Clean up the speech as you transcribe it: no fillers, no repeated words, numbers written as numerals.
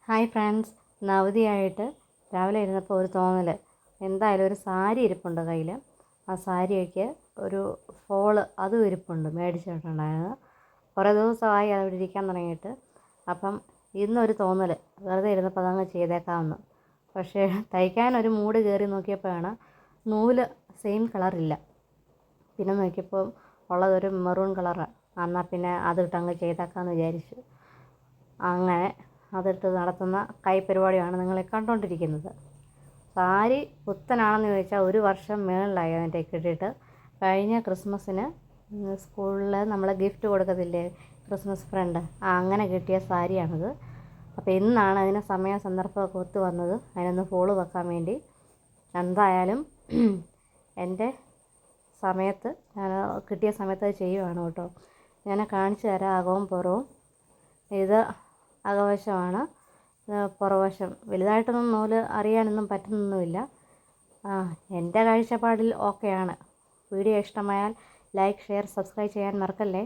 Hi friends, ഇന്ന് അവധിയായിട്ട് രാവിലെ ഇരുന്നപ്പോൾ ഒരു തോന്നൽ, എന്തായാലും ഒരു സാരി ഇരിപ്പുണ്ട് കയ്യിൽ. ആ സാരിയൊക്കെ ഒരു ഫോള് അതും ഇരിപ്പുണ്ട്, മേടിച്ചിട്ടുണ്ടായിരുന്നു. കുറേ ദിവസമായി അതവിടെ ഇരിക്കാൻ തുടങ്ങിയിട്ട്. അപ്പം ഇന്നൊരു തോന്നൽ, വെറുതെ ഇരുന്നപ്പോൾ അതങ്ങ് ചെയ്തേക്കാമെന്ന്. പക്ഷേ തയ്ക്കാനൊരു മൂഡ് കയറി നോക്കിയപ്പോഴാണ് നൂല് സെയിം കളറില്ല. പിന്നെ നോക്കിയപ്പോൾ ഉള്ളതൊരു മെറൂൺ കളറാണ്. എന്നാൽ പിന്നെ അതിട്ടങ്ങ് ചെയ്തേക്കാമെന്ന് വിചാരിച്ചു. അങ്ങനെ അതിട്ട് നടത്തുന്ന കൈപ്പരിപാടിയാണ് നിങ്ങളെ കണ്ടുകൊണ്ടിരിക്കുന്നത്. സാരി പുത്തനാണെന്ന് ചോദിച്ചാൽ ഒരു വർഷം മേളിലായി അതിൻ്റെ കിട്ടിയിട്ട്. കഴിഞ്ഞ ക്രിസ്മസിന് സ്കൂളിൽ നമ്മൾ ഗിഫ്റ്റ് കൊടുക്കത്തില്ലേ, ക്രിസ്മസ് ഫ്രണ്ട്, അങ്ങനെ കിട്ടിയ സാരിയാണിത്. അപ്പോൾ ഇന്നാണ് അതിന് സമയ സന്ദർഭമൊക്കെ ഒത്തു വന്നത്, അതിനൊന്ന് ഫോള് വെക്കാൻ വേണ്ടി. എന്തായാലും എൻ്റെ സമയത്ത് ഞാൻ കിട്ടിയ സമയത്ത് അത് ചെയ്യുവാണ് കേട്ടോ. ഞാൻ കാണിച്ചു തരാം അകവും പുറവും. ഇത് അകവശമാണ്, പുറവശം. വലുതായിട്ടൊന്നും നൂല് അറിയാനൊന്നും പറ്റുന്നൊന്നുമില്ല. എൻ്റെ കാഴ്ചപ്പാടിൽ ഓക്കെയാണ്. വീഡിയോ ഇഷ്ടമായാൽ ലൈക്ക്, ഷെയർ, സബ്സ്ക്രൈബ് ചെയ്യാൻ മറക്കല്ലേ.